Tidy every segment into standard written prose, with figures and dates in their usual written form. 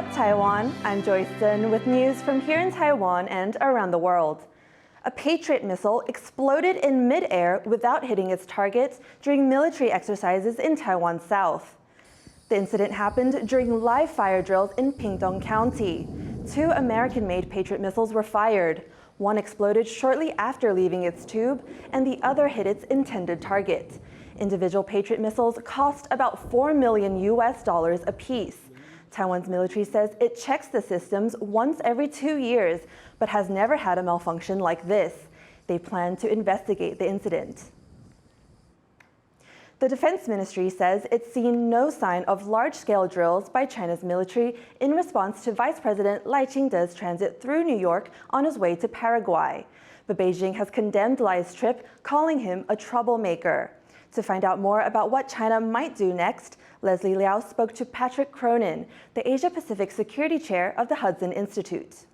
up, Taiwan? I'm Joyce Tseng with news from here in Taiwan and around the world. A Patriot missile exploded in mid-air without hitting its target during military exercises in Taiwan's south. The incident happened during live fire drills in Pingtung County. 2 American-made Patriot missiles were fired. One exploded shortly after leaving its tube, and the other hit its intended target. Individual Patriot missiles cost about $4 million apiece. Taiwan's military says it checks the systems once every 2 years, but has never had a malfunction like this. They plan to investigate the incident. The Defense Ministry says it's seen no sign of large-scale drills by China's military in response to Vice President Ching-te's transit through New York on his way to Paraguay. But Beijing has condemned Li's trip, calling him a troublemaker. To find out more about what China might do next, Leslie Liao spoke to Patrick, the Asia-Pacific Security Chair of the Hudson Institute.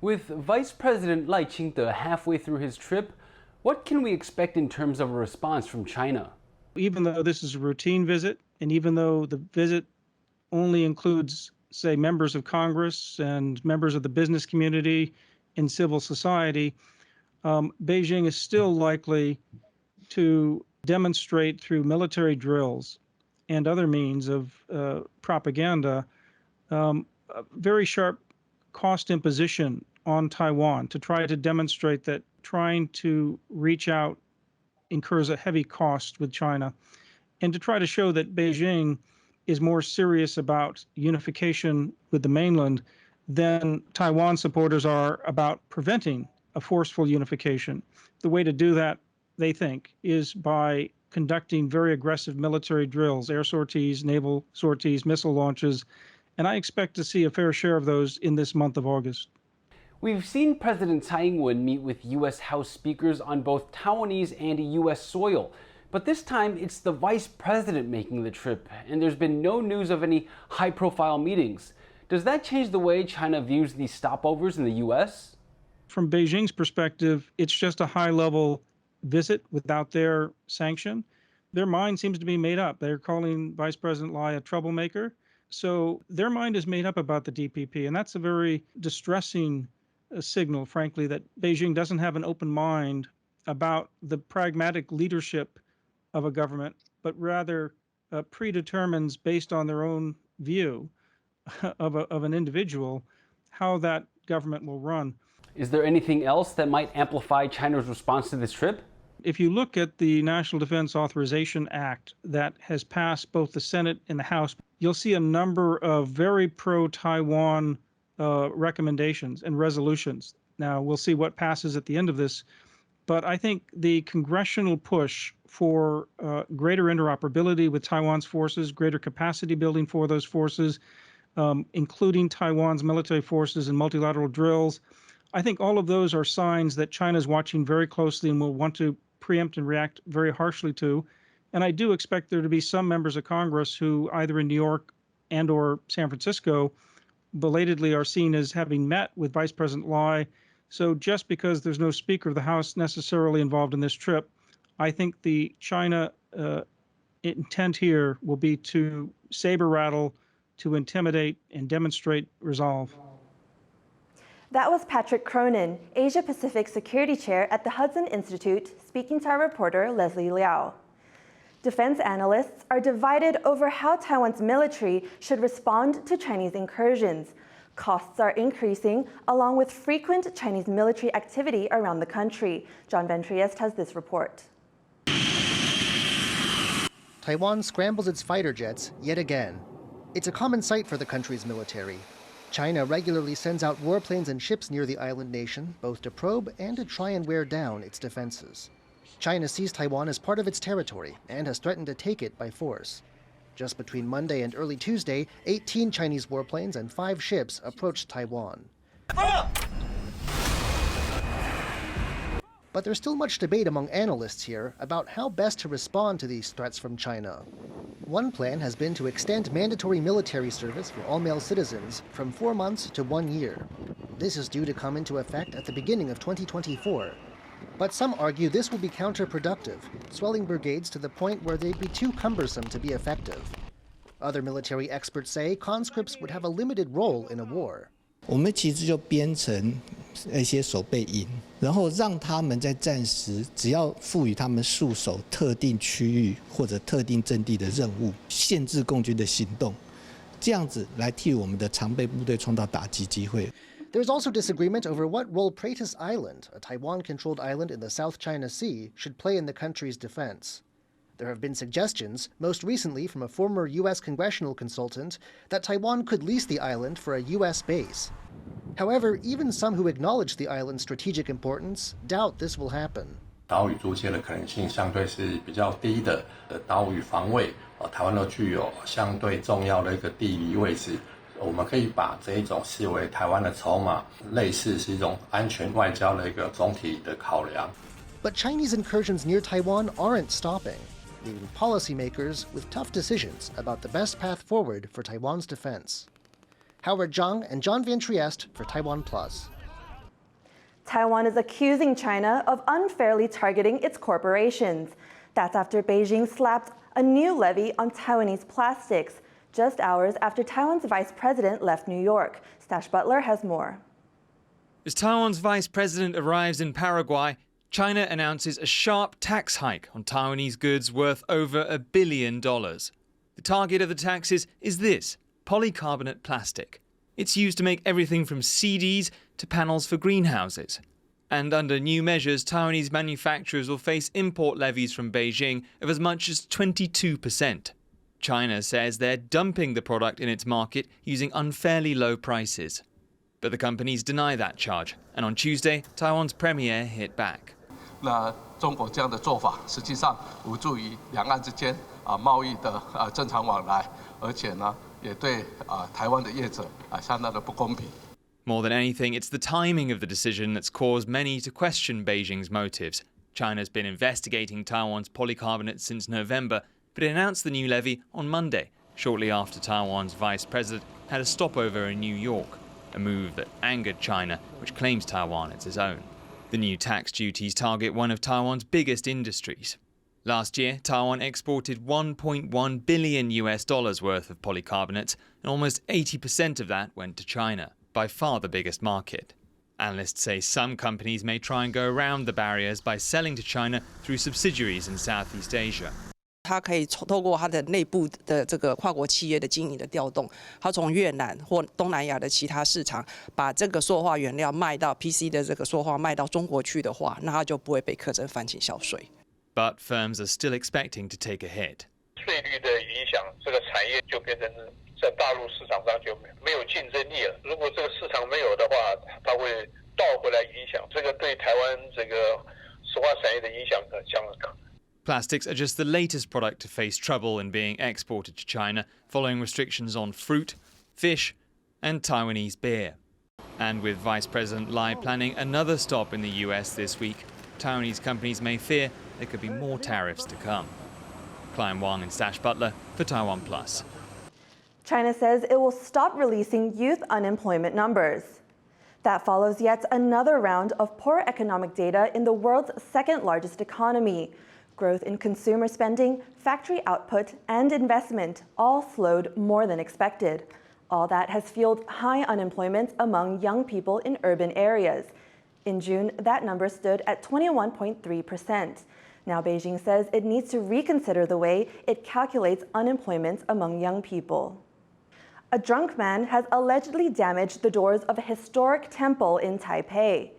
With Vice President Ching-te halfway through his trip, what can we expect in terms of a response from China? Even though this is a routine visit, and even though the visit only includes, say, members of Congress and members of the business community and civil society, Beijing is still likely to demonstrate through military drills and other means of propaganda a very sharp cost imposition on Taiwan to try to demonstrate that trying to reach out incurs a heavy cost with China, and to try to show that Beijing is more serious about unification with the mainland than Taiwan supporters are about preventing a forceful unification. The way to do that, they think, is by conducting very aggressive military drills, air sorties, naval sorties, missile launches, and I expect to see a fair share of those in this month of August. We've seen President Tsai Ing-wen meet with U.S. House speakers on both Taiwanese and U.S. soil, but this time it's the Vice President making the trip, and there's been no news of any high-profile meetings. Does that change the way China views these stopovers in the U.S.? From Beijing's perspective, it's just a high-level visit without their sanction. Their mind seems to be made up. They're calling Vice President Lai a troublemaker. So their mind is made up about the DPP, and that's a very distressing signal, frankly, that Beijing doesn't have an open mind about the pragmatic leadership of a government, but rather predetermines, based on their own view of an individual, how that government will run. Is there anything else that might amplify China's response to this trip? If you look at the National Defense Authorization Act that has passed both the Senate and the House, you'll see a number of very pro-Taiwan recommendations and resolutions. Now, we'll see what passes at the end of this, but I think the congressional push for greater interoperability with Taiwan's forces, greater capacity building for those forces, including Taiwan's military forces and multilateral drills, I think all of those are signs that China is watching very closely and will want to preempt and react very harshly to. And I do expect there to be some members of Congress who, either in New York and or San Francisco, belatedly are seen as having met with Vice President Lai. So just because there's no Speaker of the House necessarily involved in this trip, I think the China intent here will be to saber rattle, to intimidate and demonstrate resolve. That was Patrick, Asia-Pacific Security Chair at the Hudson Institute, speaking to our reporter Leslie Liao. Defense analysts are divided over how Taiwan's military should respond to Chinese incursions. Costs are increasing, along with frequent Chinese military activity around the country. John Van Trieste has this report. Taiwan scrambles its fighter jets yet again. It's a common sight for the country's military. China regularly sends out warplanes and ships near the island nation, both to probe and to try and wear down its defenses. China sees Taiwan as part of its territory and has threatened to take it by force. Just between Monday and early Tuesday, 18 Chinese warplanes and 5 ships approached Taiwan. But there's still much debate among analysts here about how best to respond to these threats from China. One plan has been to extend mandatory military service for all male citizens from 4 months to 1 year. This is due to come into effect at the beginning of 2024. But some argue this will be counterproductive, swelling brigades to the point where they'd be too cumbersome to be effective. Other military experts say conscripts would have a limited role in a war. 我们其实就编成一些守备营，然后让他们在战时只要赋予他们戍守特定区域或者特定阵地的任务，限制共军的行动，这样子来替我们的常备部队创造打击机会。 There's also disagreement over what role Pratus Island, a Taiwan-controlled island in the South China Sea, should play in the country's defense. There have been suggestions, most recently from a former U.S. congressional consultant, that Taiwan could lease the island for a U.S. base. However, even some who acknowledge the island's strategic importance doubt this will happen. 岛屿租借的可能性相对是比较低的，岛屿防卫，台湾都具有相对重要的一个地理位置。我们可以把这一种视为台湾的筹码，类似是一种安全外交的一个总体的考量。But Chinese incursions near Taiwan aren't stopping, leaving policymakers with tough decisions about the best path forward for Taiwan's defense. Howard Zhang and John Van Trieste for TaiwanPlus. Taiwan is accusing China of unfairly targeting its corporations. That's after Beijing slapped a new levy on Taiwanese plastics, just hours after Taiwan's vice president left New York. Stash Butler has more. As Taiwan's vice president arrives in Paraguay, China announces a sharp tax hike on Taiwanese goods worth over $1 billion. The target of the taxes is this: polycarbonate plastic. It's used to make everything from CDs to panels for greenhouses. And under new measures, Taiwanese manufacturers will face import levies from Beijing of as much as 22%. China says they're dumping the product in its market using unfairly low prices. But the companies deny that charge, and on Tuesday, Taiwan's premier hit back. 那中国这样的做法，实际上无助于两岸之间贸易的正常往来，而且呢，也对台湾的业者相当的不公平。 More than anything, it's the timing of the decision that's caused many to question Beijing's motives. China's been investigating Taiwan's polycarbonate since November, but it announced the new levy on Monday, shortly after Taiwan's vice president had a stopover in New York, a move that angered China, which claims Taiwan as its own. The new tax duties target one of Taiwan's biggest industries. Last year, Taiwan exported $1.1 billion worth of polycarbonates, and almost 80% of that went to China, by far the biggest market. Analysts say some companies may try and go around the barriers by selling to China through subsidiaries in Southeast Asia. 它可以透过它的内部的这个跨国企业的经营的调动，它从越南或东南亚的其他市场把这个塑化原料卖到 PC 的这个塑化卖到中国去的话，那它就不会被课征反倾销税。But firms are still expecting to take a hit. 税率的影响，这个产业就变成在大陆市场上就没有竞争力了。如果这个市场没有的话，它会倒回来影响，这个对台湾这个塑化产业的影响将。 Plastics are just the latest product to face trouble in being exported to China, following restrictions on fruit, fish, and Taiwanese beer. And with Vice President Lai planning another stop in the US this week, Taiwanese companies may fear there could be more tariffs to come. Clive Wang and Stash Butler for TaiwanPlus. China says it will stop releasing youth unemployment numbers. That follows yet another round of poor economic data in the world's second largest economy. Growth in consumer spending, factory output, and investment all slowed more than expected. All that has fueled high unemployment among young people in urban areas. In June, that number stood at 21.3%. Now Beijing says it needs to reconsider the way it calculates unemployment among young people. A drunk man has allegedly damaged the doors of a historic temple in Taipei.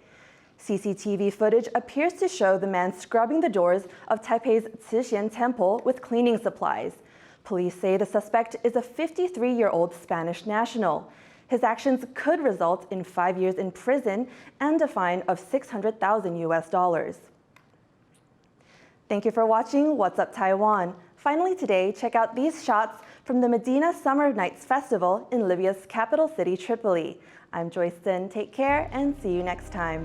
CCTV footage appears to show the man scrubbing the doors of Taipei's Cixian Temple with cleaning supplies. Police say the suspect is a 53-year-old Spanish national. His actions could result in 5 years in prison and a fine of $600,000. Thank you for watching What's Up Taiwan. Finally today, check out these shots from the Medina Summer Nights Festival in Libya's capital city, Tripoli. I'm Joyce Tseng. Take care and see you next time.